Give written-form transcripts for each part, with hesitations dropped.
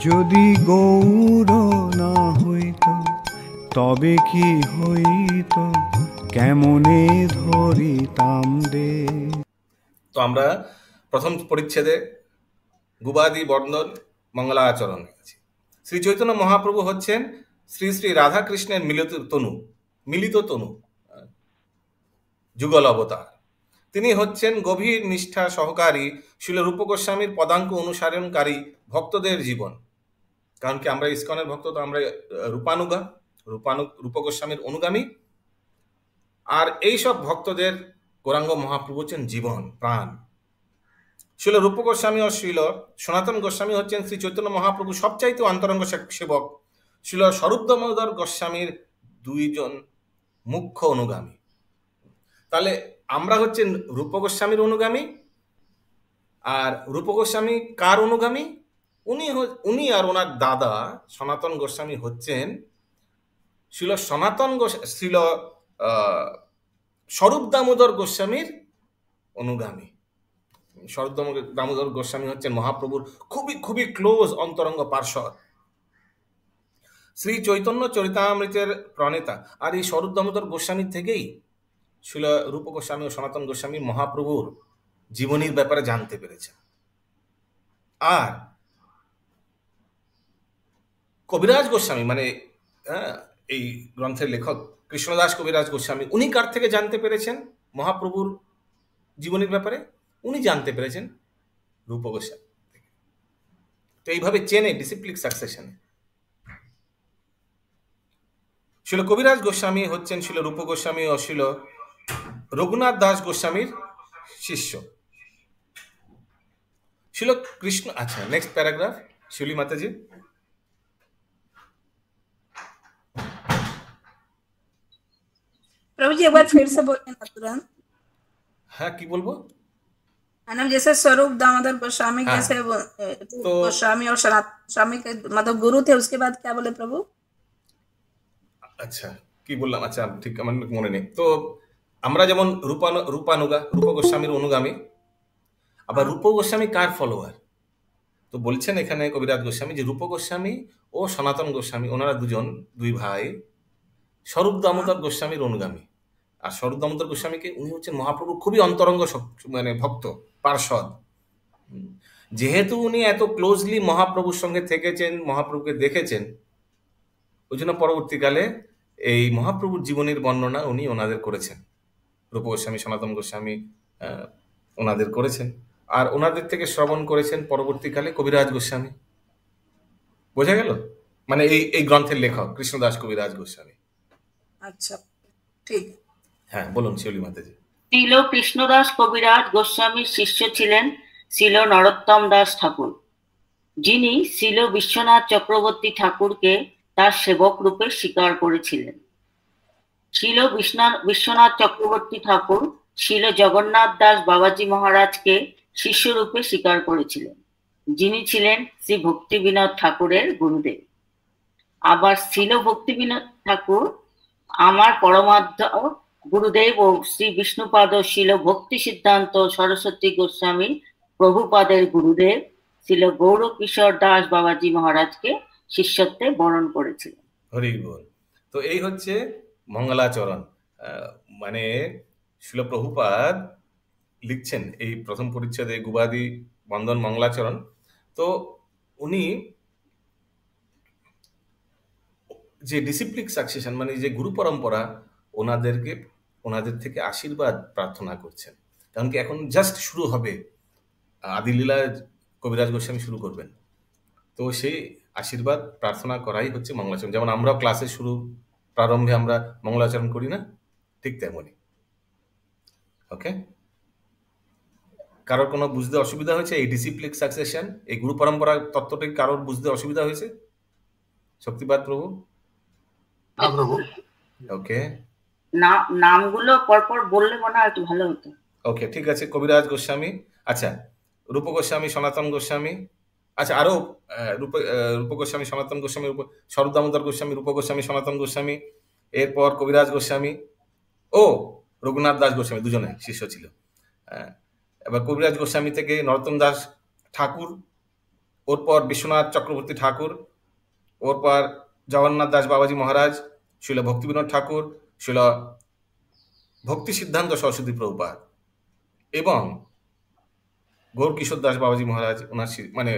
যদি গৌর না হইত তবে কি হইত, কেমনে ধরিতাম দে। তো আমরা প্রথম পরিচ্ছেদে গুবাদি বর্ণন মঙ্গলাচরণ আছি। শ্রী চৈতন্য মহাপ্রভু হচ্ছেন শ্রী শ্রী রাধাকৃষ্ণের মিলিত তনু যুগল অবতার। তিনি হচ্ছেন গভীর নিষ্ঠা সহকারী শিল রূপ গোস্বামীর পদাঙ্ক অনুসরণকারী ভক্তদের জীবন। কারণ কি আমরা ইস্কনের ভক্ত, তো আমরা রূপ গোস্বামীর অনুগামী। আর এইসব ভক্তদের গৌরাঙ্গ মহাপ্রভু হচ্ছেন জীবন প্রাণ। শিল রূপ গোস্বামী ও শিল সনাতন গোস্বামী হচ্ছেন শ্রী চৈতন্য মহাপ্রভু সবচাইতে অন্তরঙ্গ সেবক শিল স্বরূপ দামোদর গোস্বামীর দুইজন মুখ্য অনুগামী। তাহলে আমরা হচ্ছেন রূপ গোস্বামীর অনুগামী। আর রূপ গোস্বামী কার অনুগামী? উনি আর ওনার দাদা সনাতন গোস্বামী হচ্ছেন শিল স্বরূপ দামোদর গোস্বামীর অনুগামী। স্বরূপ দামোদর গোস্বামী হচ্ছেন মহাপ্রভুর খুবই খুবই ক্লোজ অন্তরঙ্গ পার্শ্বদ, শ্রী চৈতন্য চরিতামৃতের প্রণেতা। আর এই স্বরূপ দামোদর গোস্বামীর থেকেই শিল রূপ গোস্বামী ও সনাতন গোস্বামী মহাপ্রভুর জীবনীর ব্যাপারে জানতে পেরেছেন। আর কবিরাজ গোস্বামী মানে এই গ্রন্থের লেখক কৃষ্ণদাস কবিরাজ গোস্বামী, উনি কার থেকে জানতে পেরেছেন মহাপ্রভুর জীবনীর ব্যাপারে? উনি জানতে পেরেছেন রূপ গোস্বামী থেকে। তো এইভাবে চেনে ডিসিপ্লিক সাকসেশনে। শিল কবিরাজ গোস্বামী হচ্ছেন শিল রূপ গোস্বামী ও শিল রঘুনাথ দাস গোস্বামীর শিষ্য। শিল কৃষ্ণ, আচ্ছা নেক্সট প্যারাগ্রাফ শিউলি মাতাজি। प्रभु जी एक बार फिर से बोलिए ना तुरंत। हाँ की बोलबो? मैडम जैसे स्वरूप दामोदर गोस्वामी हाँ। जैसे तो- गोस्वामी और सनातन गोस्वामी के मतलब गुरु थे, उसके बाद क्या बोले प्रभु? আচ্ছা কি বললাম, আচ্ছা ঠিক আমার মনে নেই। তো আমরা যেমন রূপ গোস্বামীর অনুগামী, আবার রূপ গোস্বামী কার ফলোয়ার? তো বলছেন এখানে কবিরাজ গোস্বামী যে রূপ গোস্বামী ও সনাতন গোস্বামী ওনারা দুই ভাই স্বরূপ দামোদর গোস্বামীর অনুগামী। আর স্বরূপ দামোদর গোস্বামীকে উনি হচ্ছেন মহাপ্রভুর খুবই অন্তরঙ্গ মানে ভক্ত পার্ষদ। যেহেতু উনি এত ক্লোজলি মহাপ্রভুর সঙ্গে থেকেছেন, মহাপ্রভুকে দেখেছেন, ওই জন্য পরবর্তীকালে এই মহাপ্রভুর জীবনের বর্ণনা উনি ওনাদের করেছেন। রূপ গোস্বামী সনাতন গোস্বামী ওনাদের করেছেন, আর ওনাদের থেকে শ্রবণ করেছেন পরবর্তীকালে কবিরাজ গোস্বামী। বোঝা গেল? মানে এই গ্রন্থের লেখক কৃষ্ণদাস কবিরাজ গোস্বামী। अच्छा ठीक। হ্যাঁ বলুন শিউলি মাতাজি। শিল কৃষ্ণদাস কবিরাজ গোস্বামীর শিষ্য ছিলেন শিল নরোত্তম দাস ঠাকুর, যিনি শিল বিশ্বনাথ চক্রবর্তী ঠাকুরকে তার সেবক রূপে স্বীকার করেছিলেন। শিল বিশ্বনাথ চক্রবর্তী ঠাকুর শিল জগন্নাথ দাস বাবাজি মহারাজকে শিষ্য রূপে স্বীকার করেছিলেন, যিনি ছিলেন শ্রী ভক্তি বিনোদ ঠাকুরের গুরুদেব। আবার শিল ভক্তি বিনোদ ঠাকুর আমার পরমাধ্য গুরুদেব ও শ্রী বিষ্ণুপাদ শিল ভক্তি সিদ্ধান্ত সরস্বতী গোস্বামী প্রভুপাদের গুরুদেব শিল গৌর কিশোর দাস বাবাজি মহারাজকে শিষ্যত্বে বরণ করেছিলেন। হরি বল। তো এই হচ্ছে মঙ্গলাচরণ, মানে শিল প্রভুপাদ লিখছেন এই প্রথম পরিচ্ছেদে গুবাদি বন্দন মঙ্গলাচরণ। তো উনি যে ডিসিপ্লিক সাকসেশন মানে যে গুরু পরম্পরা, ওনাদের থেকে আশীর্বাদ প্রার্থনা করছেন। কারণ কি এখন জাস্ট শুরু হবে, আদিলীলা কবিরাজ গোস্বামী শুরু করবেন, তো সেই আশীর্বাদ প্রার্থনা করাই হচ্ছে মঙ্গলাচরণ। যেমন আমরাও ক্লাসের প্রারম্ভে আমরা মঙ্গলাচরণ করি না, ঠিক তেমনই। ওকে, কারোর কোনো বুঝতে অসুবিধা হয়েছে? এই ডিসিপ্লিক সাকসেশন, এই গুরু পরম্পরা তত্ত্বটি কারোর বুঝতে অসুবিধা হয়েছে? শক্তিপাদ প্রভু? ওকে, নামগুলো পরপর বললে মনে হয় একটু ভালো হতো। ওকে ঠিক আছে। কবিরাজ গোস্বামী, আচ্ছা রূপ গোস্বামী সনাতন গোস্বামী, আচ্ছা আরো রূপ গোস্বামী সনাতন গোস্বামী, স্বরূপ দামোদর গোস্বামী, রূপ গোস্বামী সনাতন গোস্বামী, এরপর কবিরাজ গোস্বামী ও রঘুনাথ দাস গোস্বামী দুজনে শিষ্য ছিল। এবার কবিরাজ গোস্বামী থেকে নরোত্তম দাস ঠাকুর, ওর পর বিশ্বনাথ চক্রবর্তী ঠাকুর, ওর পর জগন্নাথ দাস বাবাজি মহারাজ, শিল ভক্তিবিনোদ ঠাকুর, শিল ভক্তি সিদ্ধান্ত সরস্বতী প্রভুপাদ এবং গৌর কিশোর দাস বাবাজি মহারাজ, মানে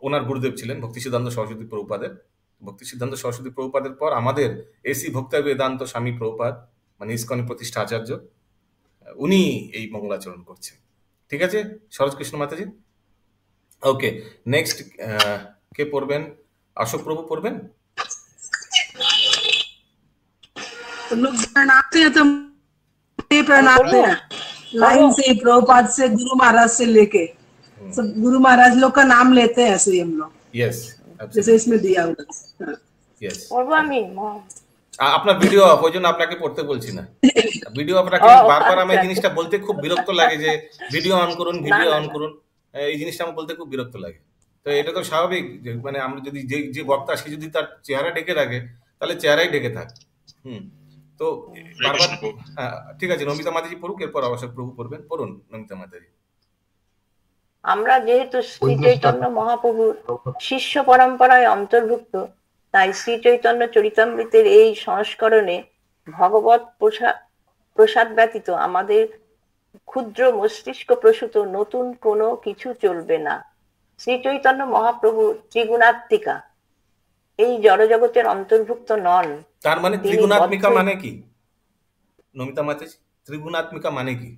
ওনার গুরুদেব ছিলেন ভক্তি সিদ্ধান্ত সরস্বতী প্রভুপাদের। ভক্তি সিদ্ধান্ত সরস্বতী প্রভুপাদের পর আমাদের এসি ভক্তি বেদান্ত স্বামী প্রভুপাদ, মানে ইস্কনের প্রতিষ্ঠা আচার্য, উনি এই মঙ্গলাচরণ করছেন। ঠিক আছে সরোজ কৃষ্ণ মাতাজি? ওকে, নেক্সট কে পড়বেন? অশোক প্রভু পড়বেন। तुम लोग प्रणाते हैं तो प्रणाते हैं लाइन से, प्रभुपाद से, गुरु महाराज से लेके सब गुरु महाराज लोग का नाम लेते हैं, ऐसे ही हम लोग यस जैसे इसमें दिया हुआ है। यस, পড়বো আমি? আপনার ভিডিও অফ, ওই জন্য আপনাকে পড়তে বলছি না। ভিডিও আপনাকে বারবার আমি এই জিনিসটা বলতে খুব বিরক্ত লাগে যে ভিডিও অন করুন, ভিডিও অন করুন, এই জিনিসটা আমার বলতে খুব বিরক্ত লাগে। তো এটা তো স্বাভাবিক যে মানে আমরা যদি যে বক্তা সে যদি তার চেহারা ঢেকে রাখে তাহলে চেহারাই ঢেকে থাকে। তো বারবার ঠিক আছে, নমিতা মাতাজি পড়ুক, এরপর অবশ্যই প্রভু পড়বেন। পড়ুন নমিতা মাতাজি। আমরা যেহেতু শ্রী চৈতন্য মহাপ্রভুর শিষ্য পরম্পরায় অন্তর্ভুক্ত, তাই শ্রী চৈতন্য চরিতামৃতের এই সংস্করণে ভগবত প্রসাদ ব্যতীত আমাদের ক্ষুদ্র মস্তিষ্ক প্রসূত নতুন কোনো কিছু চলবে না। শ্রী চৈতন্য মহাপ্রভু ত্রিগুণাত্মিকা, এই জড়জগতের অন্তর্ভুক্ত নন। তার মানে ত্রিগুণাত্মিকা মানে কি নমিতা মাতাজি? ত্রিগুণাত্মিকা মানে কি?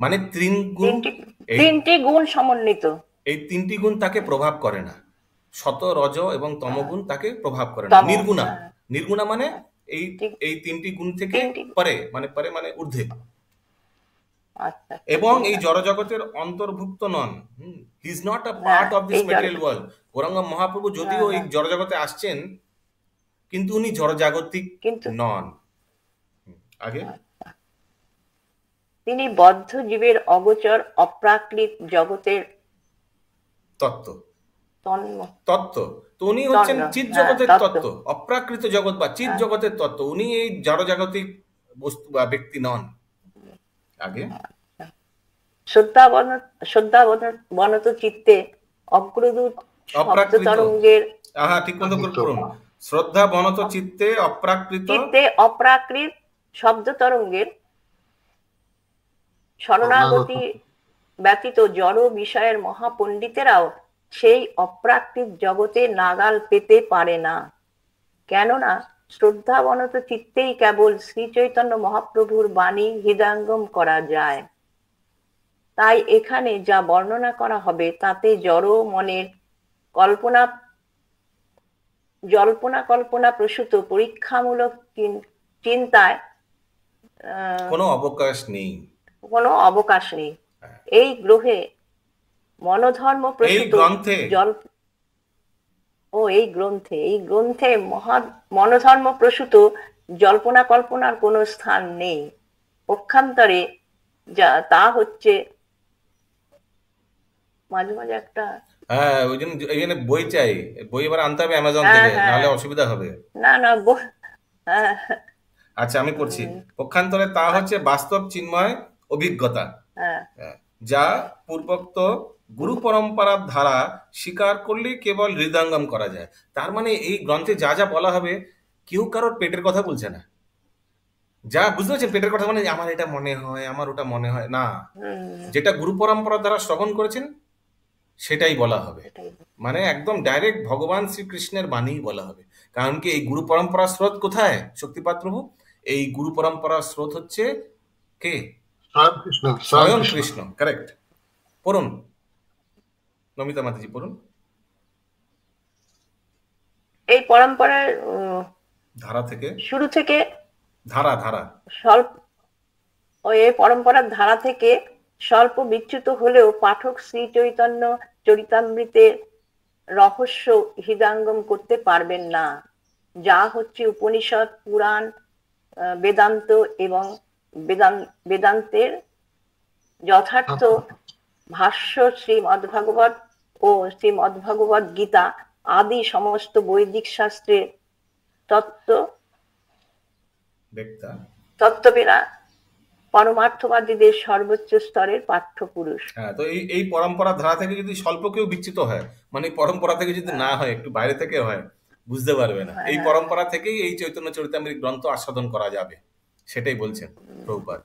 মানে তিনটি গুণ সমন্বিত। এই তিনটি গুণ তাকে প্রভাব করে না, শত রজ এবং তমগুণ তাকে প্রভাব করে না। নির্গুণা, নির্গুণা মানে এই তিনটি গুণ থেকে পরে, মানে ঊর্ধ্বে, এবং এই জড়জগতের অন্তর্ভুক্ত নন। He is not a part of this material world. Gauranga Mahaprabhu যদিও এই জড়জগতে আসছেন, কিন্তু উনি জড়জাগতিক নন। আগে তিনি বদ্ধ জীবের অগোচর অপ্রাকৃত জগতের তত্ত্ব। তো উনি হচ্ছেন চিৎ জগতের তত্ত্ব, অপ্রাকৃত জগৎ বা চিৎ জগতের তত্ত্ব। উনি এই জড়জাগতিক বস্তু বা ব্যক্তি নন। আগে শ্রদ্ধাবনত চিত্তে অগ্রদূত শব্দ তরঙ্গের, ঠিক মতো করুন, শ্রদ্ধা বনত চিত্তে অপ্রাকৃত শব্দ তরঙ্গের শরণাগতি ব্যতীত জড় বিষয়ের মহাপণ্ডিতেরাও সেই অপ্রাকৃত জগতে নাগাল পেতে পারে না। কেননা শ্রদ্ধাবনত চিত্তেই কেবল শ্রী চৈতন্য মহাপ্রভুর বাণী হৃদয়ঙ্গম করা যায়। তাই এখানে যা বর্ণনা করা হবে তাতে জড় মনের কল্পনা প্রসূত পরীক্ষামূলক চিন্তায় কোনো অবকাশ নেই। এই গ্রহে মনোধর্ম প্রসূত এই গ্রন্থে মনোধর্ম প্রসূত জল্পনা কল্পনার কোনো স্থান নেই। পক্ষান্তরে তা হচ্ছে মাঝে মাঝে একটা ওই জন্য এখানে বই চাই, বই এবার আনতে হবে অ্যামাজন থেকে, নাহলে অসুবিধা হবে। না আচ্ছা আমি পড়ছি। পক্ষান্তরে তা হচ্ছে বাস্তব চিন্ময় অভিজ্ঞতা, যা পূর্বোক্ত গুরু পরম্পরার ধারা স্বীকার করলে কেবল হৃদয়ঙ্গম করা যায়। তার মানে এই গ্রন্থে যা যা বলা হবে কেউ কারোর পেটের কথা বলছে না। যা বুঝতে পারছেন, পেটের কথা মানে আমার এটা মনে হয়, আমার ওটা মনে হয় না, যেটা গুরু পরম্পরার দ্বারা শ্রবণ করেছেন সেটাই বলা হবে। মানে একদম ডাইরেক্ট ভগবান শ্রীকৃষ্ণের বাণী বলা হবে। কারণ কি এই গুরু পরম্পরার স্রোত কোথায় শক্তিপাত প্রভু? এই গুরু পরম্পরার স্রোত হচ্ছে কে? স্বয়ং কৃষ্ণ। কারেক্ট। পড়ুন নমিতা মাতাজি, পড়ুন। এই পরম্পরার ধারা থেকে, শুরু থেকে এই পরম্পরার ধারা থেকে স্বল্প বিচ্যুত হলেও পাঠক শ্রী চৈতন্য চরিতামৃতের রহস্য হৃদয়ঙ্গম করতে পারবেন না, যা হচ্ছে উপনিষদ, পুরাণ, বেদান্ত এবং বেদান্তের যথার্থ ভাষ্য, শ্রীমদ্ভাগবত ও শ্রীমদ্ভাগবত গীতা আদি সমস্ত বৈদিক শাস্ত্রের তত্ত্ববেরা পরমার্থবাদীদের সর্বোচ্চ স্তরের পাঠ্যপুরুষ। হ্যাঁ, তো এই পরম্পরার ধারা থেকে যদি স্বল্প কেউ বিচ্যুত হয়, মানে পরম্পরা থেকে যদি না হয়, একটু বাইরে থেকে হয়, বুঝতে পারবে না। এই পরম্পরা থেকেই এই চৈতন্য চরিতামৃত গ্রন্থ আস্বাদন করা যাবে, সেটাই বলছেন প্রভুপাদ।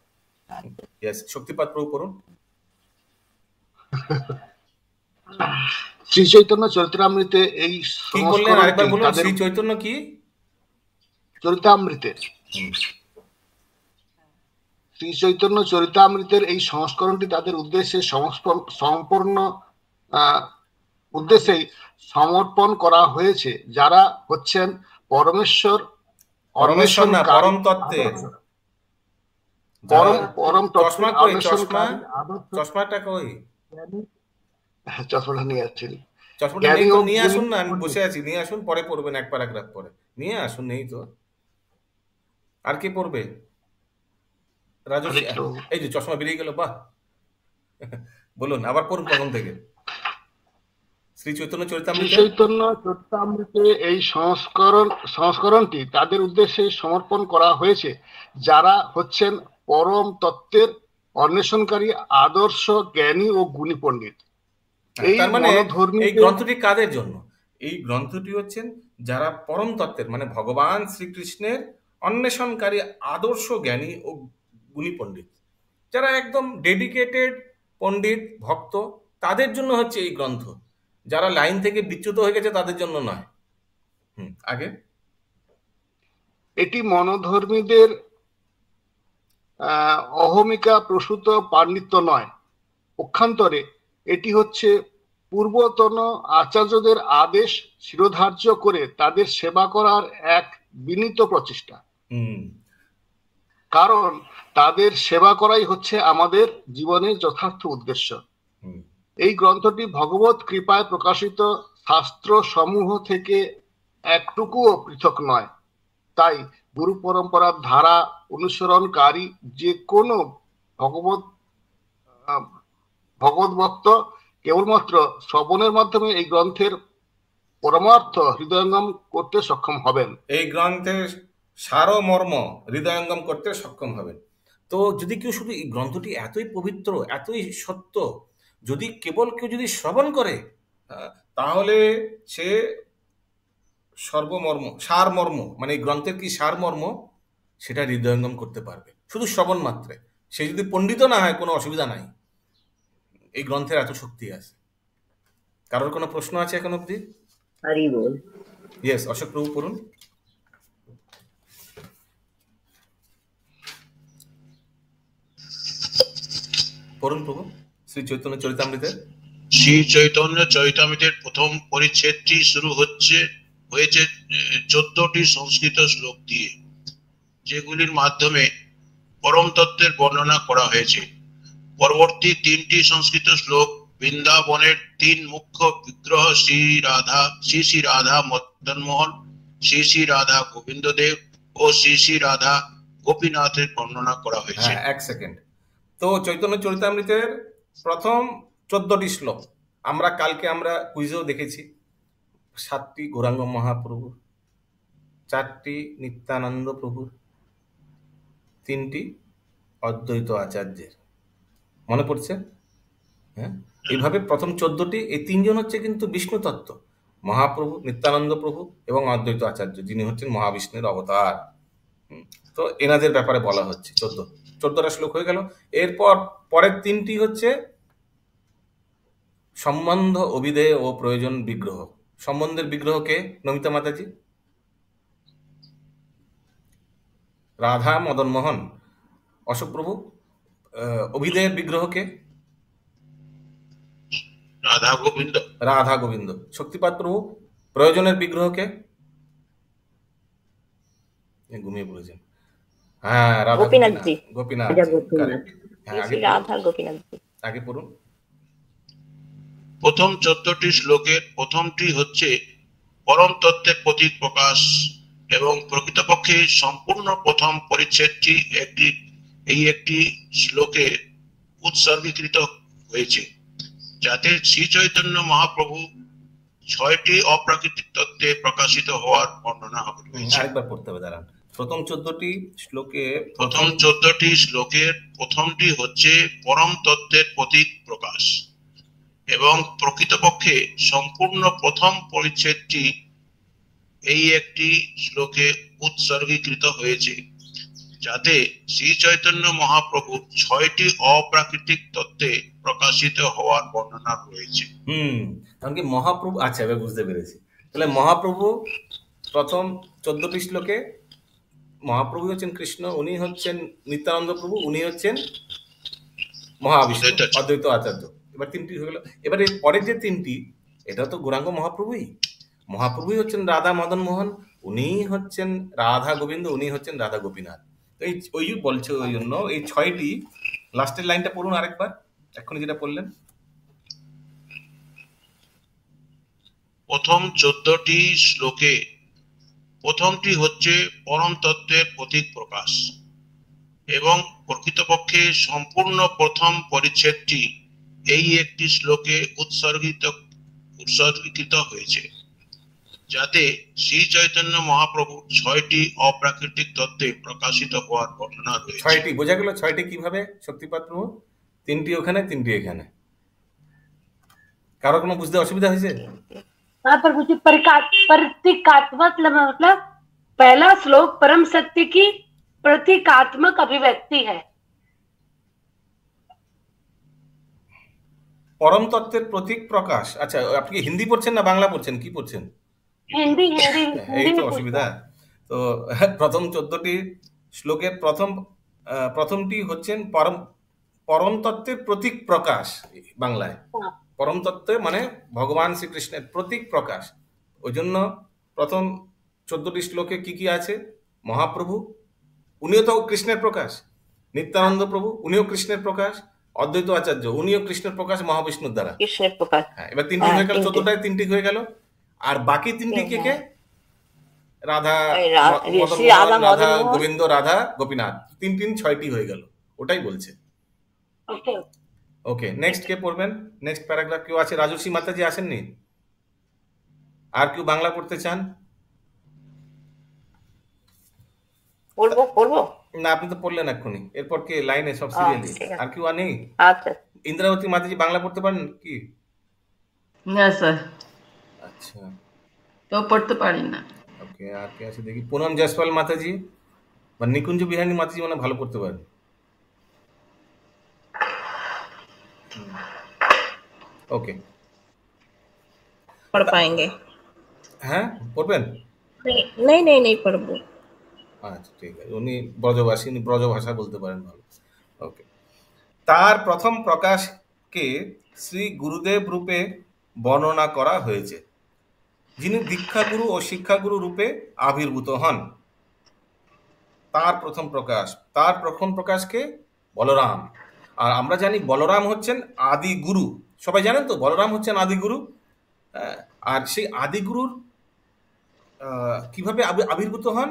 ইয়েস, শক্তিপাদ প্রভু পড়ুন। শ্রী চৈতন্য চরিতামৃতে এই কি বললেন আরেকবার বলুন? শ্রী চৈতন্য কি চরিতামৃতের শ্রী চৈতন্য চরিতামৃতের এই সংস্করণটি তাদের উদ্দেশ্যে সম্পূর্ণ উদ্দেশ্যেই সমর্পণ করা হয়েছে, যারা হচ্ছেন পরমেশ্বর না পরম তত্ত্বের চশমাটা কই? চশমাটা নিয়ে আসছেন? চশমাটা নিয়ে আসুন না, আমি বসে আছি, নিয়ে আসুন, পরে পড়বেন এক প্যারাগ্রাফ পরে, নিয়ে আসুন। নেই তো আর কি পড়বে? রাজু, এই যে চশমা বেরিয়ে গেল, বাহ, বলুন আবার পড়ুন প্রথম থেকে। শ্রী চৈতন্য চরিতামৃতে এই সংস্করণটি তাদের উদ্দেশ্যে সমর্পণ করা হয়েছে, যারা হচ্ছেন পরম তত্ত্বের অন্বেষণকারী, আদর্শ জ্ঞানী ও গুণী পণ্ডিত। তার মানে এই গ্রন্থটি কাদের জন্য? এই গ্রন্থটি হচ্ছেন যারা পরম তত্ত্বের, মানে ভগবান শ্রীকৃষ্ণের অন্বেষণকারী, আদর্শ জ্ঞানী ও গুণী পণ্ডিত, যারা একদম ডেডিকেটেড পণ্ডিত ভক্ত, তাদের জন্য হচ্ছে এই গ্রন্থ। যারা লাইন থেকে বিচ্যুত হয়ে গেছে তাদের জন্য নয়। আগে এটি মনোধর্মীদের অহমিকা প্রসূত পাণ্ডিত্য নয়, পক্ষান্তরে এটি হচ্ছে পূর্বতন আচার্যদের আদেশ শিরোধার্য করে তাদের সেবা করার এক বিনীত প্রচেষ্টা। কারণ তাদের সেবা করাই হচ্ছে আমাদের জীবনের যথার্থ উদ্দেশ্য। এই গ্রন্থটি ভগবত কৃপায় প্রকাশিত শাস্ত্র সমূহ থেকে একটুকুও পৃথক নয়। তাই গুরু পরম্পরার ধারা অনুসরণকারী যে কোনো ভগবত ভক্ত কেবলমাত্র শ্রবণের মাধ্যমে এই গ্রন্থের পরমার্থ হৃদয়ঙ্গম করতে সক্ষম হবেন। এই গ্রন্থের সারমর্ম হৃদয়ঙ্গম করতে সক্ষম হবেন। তো যদি কেউ শুধু এই গ্রন্থটি এতই পবিত্র, এতই সত্য, যদি কেবল কেউ যদি শ্রবণ করে, তাহলে সে সর্বমর্ম, সারমর্ম, মানে এই গ্রন্থের কি সারমর্ম, সেটা হৃদয়ঙ্গম করতে পারবে শুধু শ্রবণ মাত্রে। সে যদি পণ্ডিত না হয় কোনো অসুবিধা নাই, এই গ্রন্থের এত শক্তি আছে। কারোর কোনো প্রশ্ন আছে এখন অব্দি? ইয়েস, অশোক প্রভু পড়ুন। পড়ুন প্রভু শ্রী চৈতন্য চরিতামৃতের। শ্রী চৈতন্য চরিতামৃতের প্রথম পরিচ্ছেদটি শুরু হয়েছে 14টি সংস্কৃত শ্লোক দিয়ে, যেগুলির মাধ্যমে পরম তত্ত্বের বর্ণনা করা হয়েছে। পরবর্তী 3টি সংস্কৃত শ্লোক বৃন্দাবনের 3 মুখ্য বিগ্রহ শ্রী শ্রী রাধা মদনমোহন, শ্রী শ্রী রাধা গোবিন্দদেব ও শ্রী শ্রী রাধা গোপীনাথের বর্ণনা করা হয়েছে। এক সেকেন্ড। তো চৈতন্য চরিতামৃতের প্রথম 14টি শ্লোক কালকে আমরা কুইজেও দেখেছি। 7টি গৌরাঙ্গ মহাপ্রভুর, 4টি নিত্যানন্দ প্রভুর, 3টি অদ্বৈত আচার্যের। মনে পড়ছে? হ্যাঁ, এইভাবে প্রথম 14টি, এই 3 জন হচ্ছে কিন্তু বিষ্ণু তত্ত্ব, মহাপ্রভু, নিত্যানন্দ প্রভু এবং অদ্বৈত আচার্য, যিনি হচ্ছেন মহাবিষ্ণুর অবতার। তো এনাদের ব্যাপারে বলা হচ্ছে। 14টা শ্লোক হয়ে গেল। এরপর পরের 3টি হচ্ছে সম্বন্ধ, অভিধেয় ও প্রয়োজন বিগ্রহ। সম্বন্ধের বিগ্রহকে নমিতা মাতাজি? রাধা মদনমোহন। অশোক প্রভু, অভিধেয়ের বিগ্রহকে? রাধা গোবিন্দ। শক্তিপাদ প্রভু, প্রয়োজনের বিগ্রহকে? ঘুমিয়ে পড়েছেন। হ্যাঁ, রাধা গোপীনাথ। আগে পড়ুন। প্রথম 14টি শ্লোকের প্রথমটি হচ্ছে পরম তত্ত্বের প্রতীক প্রকাশ, এবং প্রকৃতপক্ষে সম্পূর্ণ প্রথম পরিচ্ছেদটি একটি শ্লোকে উৎসর্গীকৃত হয়েছে, যাতে শ্রী চৈতন্য মহাপ্রভু 6টি অপ্রাকৃতিক তত্ত্বে প্রকাশিত হওয়ার বর্ণনা হবে। আরেকবার পড়তে হবে, দাঁড়ান। প্রথম 14টি শ্লোকে প্রথম 14টি শ্লোকের প্রথমটি হচ্ছে পরম তত্ত্বের প্রতীক প্রকাশ, এবং প্রকৃতপক্ষে সম্পূর্ণ প্রথম পরিচ্ছেদটি এই একটি শ্লোকে উৎসর্গীকৃত হয়েছে, যাতে শ্রী চৈতন্য মহাপ্রভুর 6টি অপ্রাকৃতিক তত্ত্বে প্রকাশিত হওয়ার বর্ণনা রয়েছে। কারণ কি মহাপ্রভু, আচ্ছা এবার বুঝতে পেরেছি। তাহলে মহাপ্রভু প্রথম 14টি শ্লোকে মহাপ্রভু হচ্ছেন কৃষ্ণ, উনি হচ্ছেন নিত্যানন্দ প্রভু, উনি হচ্ছেন মহাবিষ্ণু অদ্বৈত আচার্য। এবার 3টি হয়ে গেল। এবারে পরের যে 3টি, এটা তো গৌরাঙ্গ মহাপ্রভুই হচ্ছেন রাধা মদন মোহন, উনি হচ্ছেন রাধা গোবিন্দ, উনি হচ্ছেন রাধা গোপীনাথ। এই ওই বলছে, ওই জন্য এই 6টি, লাস্টের লাইনটা পড়ুন আরেকবার, এক্ষুনি যেটা পড়লেন। প্রথম 14টি শ্লোকে প্রথমটি হচ্ছে পরম তত্ত্বের প্রতীক প্রকাশ, এবং প্রকৃতপক্ষে সম্পূর্ণ প্রথম পরিচ্ছেদটি এই একটি শ্লোকে উৎসর্গীকৃত হয়েছে, যাতে শ্রী চৈতন্য মহাপ্রভুর 6টি অপ্রাকৃতিক তত্ত্বে প্রকাশিত হওয়ার বর্ণনা রয়েছে। 6টি বোঝা গেল। 6টি কিভাবে শক্তিপাত প্রভু? 3টি ওখানে, 3টি এখানে। কারো কোনো বুঝতে অসুবিধা হয়েছে? हाँ, पर मुझे प्रतीकात्मक मतलब पहला श्लोक परम सत्य की प्रतीकात्मक अभिव्यक्ति है। পরম তত্ত্বের প্রতীক প্রকাশ। আচ্ছা, আপনি কি হিন্দি পড়ছেন না বাংলা পড়ছেন, কি পড়ছেন? हिंदी এই তো অসুবিধা। তো প্রথম 14টি শ্লোকের প্রথমটি হচ্ছেন পরম তত্ত্বের প্রতীক প্রকাশ। বাংলায় পরম তত্ত্ব মানে ভগবান শ্রীকৃষ্ণের প্রতীক প্রকাশ। ওই জন্য প্রথম 14টি শ্লোকে কি কি আছে? মহাপ্রভু, উনিও তো কৃষ্ণের প্রকাশ। নিত্যানন্দ প্রভু, উনিও কৃষ্ণের প্রকাশ। অদ্বৈত আচার্য, উনিও কৃষ্ণের প্রকাশ মহাবিষ্ণুর দ্বারা। কৃষ্ণের প্রকাশ। হ্যাঁ, এবার 3টি হয়ে গেল, 14টায় 3টি হয়ে গেল। আর বাকি 3টি কে কে? রাধা রাধা গোবিন্দ, রাধা গোপীনাথ। 3 6টি হয়ে গেল, ওটাই বলছে। ওকে, নেক্সট কে পড়বেন? নেক্সট প্যারাগ্রাফ কেউ আছে? রাজর্ষি মাতাজি আসেননি? আর কেউ বাংলা পড়তে চান? পড়বো না, আপনি তো পড়লেন এক্ষুনি। এরপর কে লাইনে সব সিরিয়ালি? আর কেউ নেই? আচ্ছা, ইন্দ্রাবতী মাতাজি বাংলা পড়তে পারেন কি? না স্যার। আচ্ছা, তো পড়তে পারি না। ওকে, আর কে আছে দেখি? পুনম জয়সওয়াল মাতাজি বা নিকুঞ্জ বিহারী মাতাজি মানে ভালো পড়তে পারেন। ओके, पढ़ पाएंगे? হ্যাঁ, পড়বেন? नहीं पढ़बो। আচ্ছা, ঠিক আছে। উনি ব্রজবাসী, উনি ব্রজ ভাষা বলতে পারেন ভালো। ওকে, তার প্রথম প্রকাশকে শ্রী গুরুদেব রূপে বর্ণনা করা হয়েছে, যিনি দীক্ষাগুরু ও শিক্ষাগুরু রূপে আবির্ভূত হন। তার প্রথম প্রকাশকে বলরাম। আর আমরা জানি বলরাম হচ্ছেন আদি গুরু, সবাই জানেন তো বলরাম হচ্ছেন আদি গুরু। আর সেই আদি গুরুর কিভাবে আবির্ভূত হন?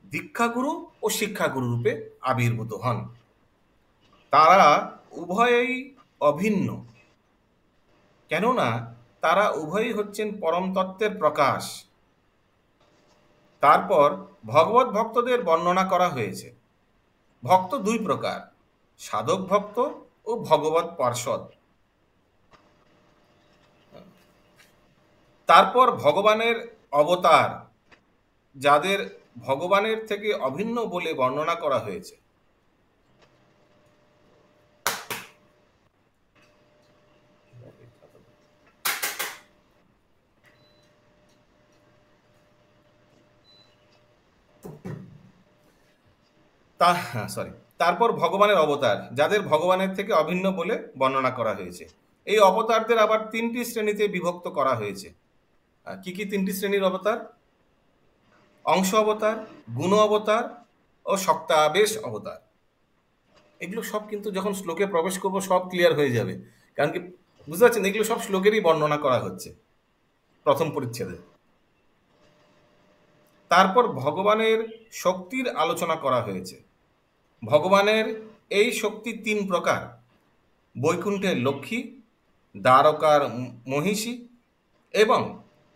দীক্ষাগুরু ও শিক্ষাগুরু রূপে আবির্ভূত হন। তারা উভয়ই অভিন্ন, কেননা তারা উভয়ই হচ্ছেন পরম তত্ত্বের প্রকাশ। তারপর ভগবত ভক্তদের বর্ণনা করা হয়েছে। ভক্ত 2 প্রকার, সাধক ভক্ত ও ভগবত পার্ষদ। তারপর ভগবানের অবতার, যাদের ভগবানের থেকে অভিন্ন বলে বর্ণনা করা হয়েছে। তারপর ভগবানের অবতার, যাদের ভগবানের থেকে অভিন্ন বলে বর্ণনা করা হয়েছে। এই অবতারদের আবার 3টি শ্রেণীতে বিভক্ত করা হয়েছে। কি কি 3টি শ্রেণীর অবতার? অংশ অবতার, গুণ অবতার ও শক্তাবেশ অবতার। এগুলো সব কিন্তু যখন শ্লোকে প্রবেশ করব সব ক্লিয়ার হয়ে যাবে, কারণ কি বুঝতে পারছেন, এগুলো সব শ্লোকেরই বর্ণনা করা হচ্ছে প্রথম পরিচ্ছেদে। তারপর ভগবানের শক্তির আলোচনা করা হয়েছে। ভগবানের এই শক্তি 3 প্রকার: বৈকুণ্ঠের লক্ষ্মী, দ্বারকার মহিষী এবং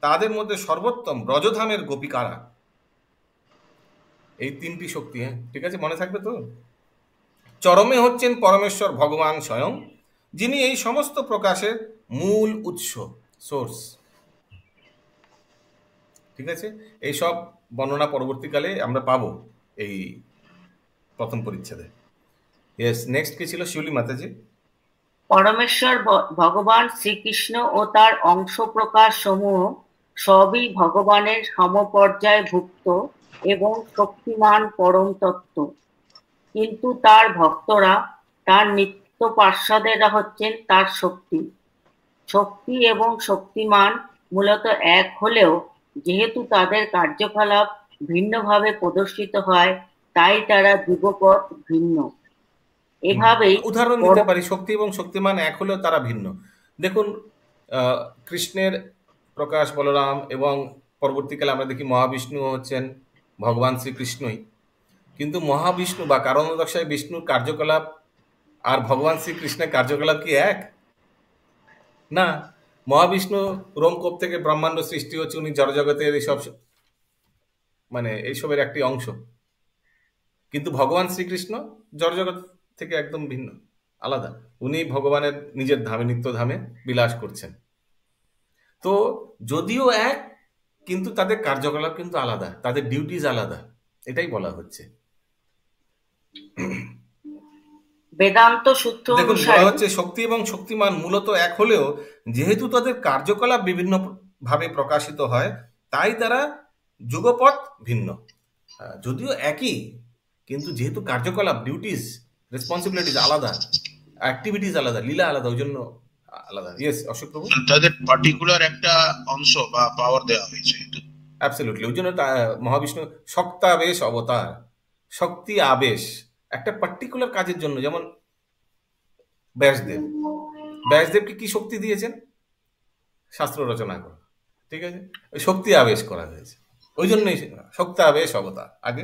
তাদের মধ্যে সর্বোত্তম ব্রজধামের গোপিকারা। এই তিনটি শক্তি, হ্যাঁ ঠিক আছে, মনে থাকবে তো। চরমে হচ্ছেন পরমেশ্বর ভগবান স্বয়ং, যিনি এই সমস্ত প্রকাশের মূল উৎস, সোর্স। ঠিক আছে, এই সব বর্ণনা পরবর্তীকালে আমরা পাবো এই প্রথম পরিচ্ছেদে। ইয়েস, নেক্সট কি ছিল শিউলি মাতাজি? পরমেশ্বর ভগবান শ্রীকৃষ্ণ ও তার অংশ প্রকাশ সমূহ সবই ভগবানের সমপর্যায় ভুক্ত এবং শক্তিমান পরম তত্ত্ব, কিন্তু তার ভক্তরা, তার নিত্য পার্ষদেরা হচ্ছেন তার শক্তি। শক্তি এবং শক্তিমান মূলত এক হলেও যেহেতু তাদের কার্যকলাপ ভিন্নভাবে প্রদর্শিত হয়, তাই তারা যুগপৎ ভিন্ন। এভাবেই উদাহরণ দিতে পারি, শক্তি এবং শক্তিমান এক হলেও তারা ভিন্ন। দেখুন, কৃষ্ণের প্রকাশ বলরাম, এবং পরবর্তীকালে আমরা দেখি মহাবিষ্ণু হচ্ছেন ভগবান শ্রীকৃষ্ণই, কিন্তু মহাবিষ্ণু বা কারণদশায় বিষ্ণুর কার্যকলাপ আর ভগবান শ্রীকৃষ্ণের কার্যকলাপ কি এক? না। মহাবিষ্ণু রোমকূপ থেকে ব্রহ্মাণ্ড সৃষ্টি হচ্ছে, উনি জড়জগতের এইসব মানে এইসবের একটি অংশ, কিন্তু ভগবান শ্রীকৃষ্ণ জড়জগৎ থেকে একদম ভিন্ন, আলাদা। উনি ভগবানের নিজের ধামে, নিত্য ধামে বিলাস করছেন। তো যদিও এক, কিন্তু তাদের কার্যকলাপ কিন্তু আলাদা, তাদের ডিউটিজ আলাদা, এটাই বলা হচ্ছে। বেদান্ত সূত্র দেখুন, বলা হচ্ছে শক্তি এবং শক্তিমান মূলত এক হলেও যেহেতু তাদের কার্যকলাপ বিভিন্ন ভাবে প্রকাশিত হয়, তাই তারা যুগপৎ ভিন্ন। যদিও একই, কিন্তু যেহেতু কার্যকলাপ, ডিউটিস, রেসপন্সিবিলিটিস আলাদা, অ্যাক্টিভিটিস আলাদা, লীলা আলাদা, ওই জন্য আলাদা। ইয়েস অশোক প্রভু? তাদের পার্টিকুলার একটা অংশ বা পাওয়ার দেওয়া হয়েছে। অ্যাবসলিউটলি, ওই জন্য মহাবিষ্ণু শক্তাবেশ অবতার, শক্তি আবেশ একটা পার্টিকুলার কাজের জন্য। যেমন ব্যাসদেবকে কি শক্তি দিয়েছেন? শাস্ত্র রচনা করা, ঠিক আছে, ওই শক্তি আবেশ করা হয়েছে, ওই জন্যই শক্তাবেশ অবতার। আগে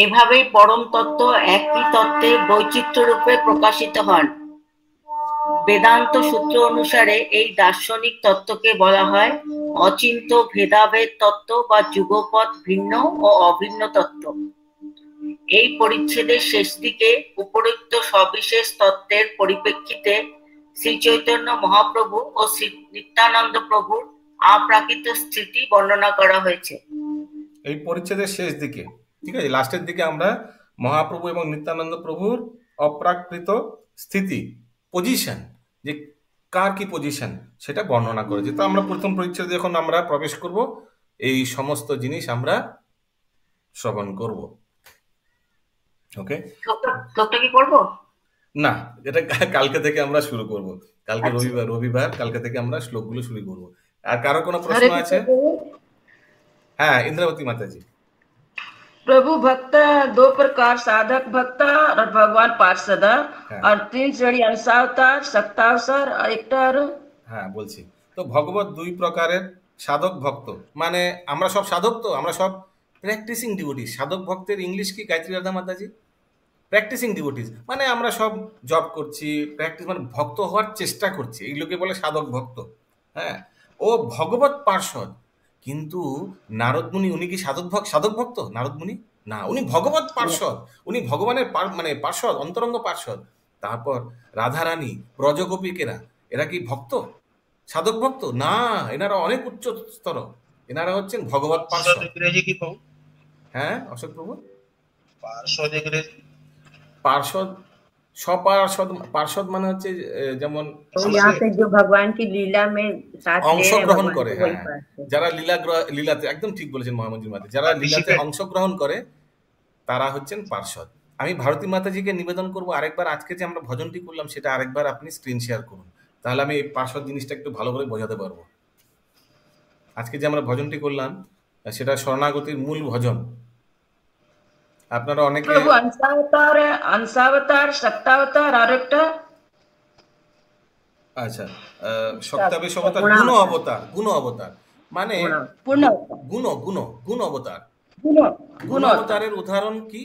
এভাবেই পরম তত্ত্ব একই তত্ত্বে বৈচিত্র্য রূপে প্রকাশিত হন। বেদান্ত সূত্র অনুসারে এই দার্শনিক তত্ত্বকে বলা হয় অচিন্ত ভেদাভেদ তত্ত্ব বা যুগপৎ ভিন্ন ও অভিন্ন তত্ত্ব। এই পরিচ্ছেদের শেষ দিকে উপরোক্ত সবিশেষ তত্ত্বের পরিপ্রেক্ষিতে শ্রী চৈতন্য মহাপ্রভু ও শ্রী নিত্যানন্দ প্রভুর অপ্রাকৃত স্থিতি বর্ণনা করা হয়েছে। এই পরিচ্ছেদের শেষ দিকে, ঠিক আছে, লাস্টের দিকে আমরা মহাপ্রভু এবং নিত্যানন্দ প্রভুর অপ্রাকৃত স্থিতি, পজিশন, যে কার কি পজিশন, সেটা বর্ণনা করেছে। তো আমরা প্রথম পরিচ্ছেদে যখন আমরা প্রবেশ করব, এই সমস্ত জিনিস আমরা শ্রবণ করব। ওকে, শ্লোকটা কি করব? না, এটা কালকে থেকে আমরা শুরু করব। কালকে রবিবার, কালকে থেকে আমরা শ্লোকগুলো শুরু করব। আর কারো কোনো প্রশ্ন আছে? হ্যাঁ, इंद्रावती माता जी। प्रभु भक्त दो प्रकार, साधक भक्त और भगवान पार्षद, और तीन श्रेणी अंशावतार, शक्तावतार और একটা আর। হ্যাঁ বলছি তো, ভগবত দুই প্রকারের, সাধক ভক্ত মানে আমরা সব সাধক, তো আমরা সব প্র্যাকটিসিং ডিভোটিস। সাধক ভক্তের ইংলিশ কি গায়ত্রী রাধা মাতাজি? প্র্যাকটিসিং ডিভোটিস মানে আমরা সব জব করছি, প্র্যাকটিস মানে ভক্ত হওয়ার চেষ্টা করছি, এইগুলোকে বলে সাধক ভক্ত। হ্যাঁ, ও ভগবত পার্ষদ। কিন্তু নারদমুনি উনি কি সাধক ভক্ত? নারদমুনি না, উনি ভগবত পার্ষদ, উনি ভগবানের মানে পার্ষদ, অন্তরঙ্গ পার্ষদ। তারপর রাধারানী, ব্রজগোপিকেরা, এরা কি ভক্ত, সাধক ভক্ত? না, এনারা অনেক উচ্চ স্তর, এনারা হচ্ছেন ভগবত পার্ষদ। হ্যাঁ অশোক প্রভু, পার্ষদ, সপার্ষদ, পার্ষদ মানে হচ্ছে যেমন ভগবান কি লীলা মে অংশগ্রহণ করে। হ্যাঁ, যারা লীলাতে, একদম ঠিক বলেছেন মহামন্ত্রী মাতা, যারা লীলাতে অংশগ্রহণ করে তারা হচ্ছেন পার্ষদ। আমি ভারতী মাতাজিকে নিবেদন করব আরেকবার, আজকে যে আমরা ভজনটি করলাম সেটা আরেকবার আপনি স্ক্রিন শেয়ার করুন, তাহলে আমি এই পার্ষদ জিনিসটা একটু ভালো করে বোঝাতে পারবো। আজকে যে আমরা ভজনটি করলাম সেটা শরণাগতির মূল ভজন। আপনারা অনেকে अंशावतार, शक्तावतार और একটা, আচ্ছা, শক্তাবেশ অবতার, গুণ অবতার মানে গুণ অবতার। গুণ অবতারের উদাহরণ কি?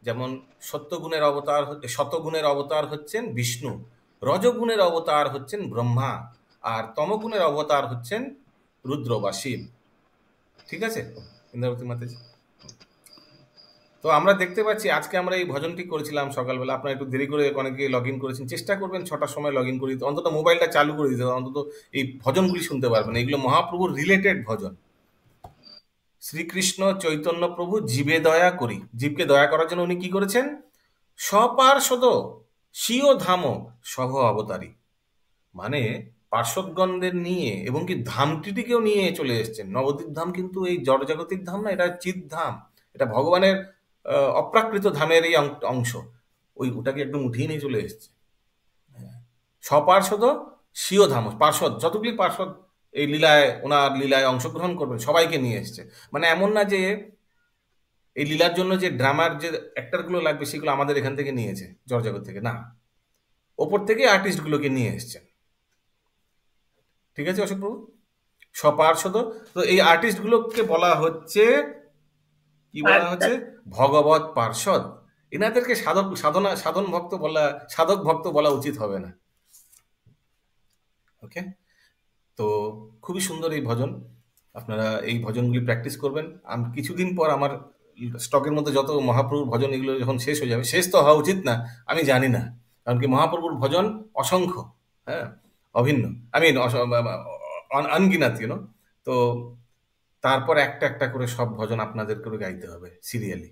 যেমন শতগুণের অবতার হচ্ছেন বিষ্ণু, রজগুণের অবতার হচ্ছেন ব্রহ্মা, আর তমগুণের অবতার হচ্ছেন রুদ্র বা শিব। ঠিক আছে ইন্দ্রাবতী মাতাজি? তো আমরা দেখতে পাচ্ছি আজকে আমরা এই ভজনটি করেছিলাম সকালবেলা, আপনারা একটু দেরি করে অনেকে লগ ইন করেছেন, চেষ্টা করবেন 6টার সময় লগ ইন করে দিতে, অন্তত মোবাইলটা চালু করে দিতে, অন্তত এই ভজনগুলি শুনতে পারবেন। এগুলো মহাপ্রভুর রিলেটেড ভজন। শ্রীকৃষ্ণ চৈতন্য প্রভু জীবে দয়া করি, জীবকে দয়া করার জন্য উনি কি করেছেন? স্বপার্ষদ স্বীয় ধাম সহ অবতারী, মানে পার্শ্বদগণদের নিয়ে এবং কি ধামটিকেও নিয়ে চলে এসেছেন। নবদ্বীপ ধাম কিন্তু এই জড়জাগতিক ধাম না, এটা চিৎ ধাম, এটা ভগবানের অপ্রাকৃত ধামের এই অংশ, ওটাকে একদম উঠিয়ে নিয়ে চলে এসছে। স্বপার্ষদ স্বীয় ধাম, পার্ষদ যতগুলি পার্ষদ এই লীলায়, ওনার লীলায় অংশগ্রহণ করবেন সবাইকে নিয়ে এসছে। মানে এমন না যে এই লীলার জন্য যে ড্রামার যে অ্যাক্টরগুলো লাগবে সেগুলো আমাদের এখান থেকে নিয়েছে জড়জগৎ থেকে, না, ওপর থেকে আর্টিস্টগুলোকে নিয়ে এসছেন। ঠিক আছে অশোক প্রভু, স্বপার্ষদ। তো এই আর্টিস্টগুলোকে বলা হচ্ছে কি বলা হচ্ছে? ভগবত পার্ষদ। এনাদেরকে সাধন ভক্ত বলা, সাধক ভক্ত বলা উচিত হবে না। ওকে, তো খুবই সুন্দর এই ভজন, আপনারা এই ভজনগুলি প্র্যাকটিস করবেন। কিছুদিন পর আমার স্টকের মধ্যে যত মহাপ্রভুর ভজন এগুলো যখন শেষ হয়ে যাবে, শেষ তো হওয়া উচিত না, আমি জানি না, কারণ কি মহাপ্রভুর ভজন অসংখ্য, হ্যাঁ, অভিন্ন, আনগিনাত, তো তারপর একটা একটা করে সব ভজন আপনাদের করে গাইতে হবে সিরিয়ালি।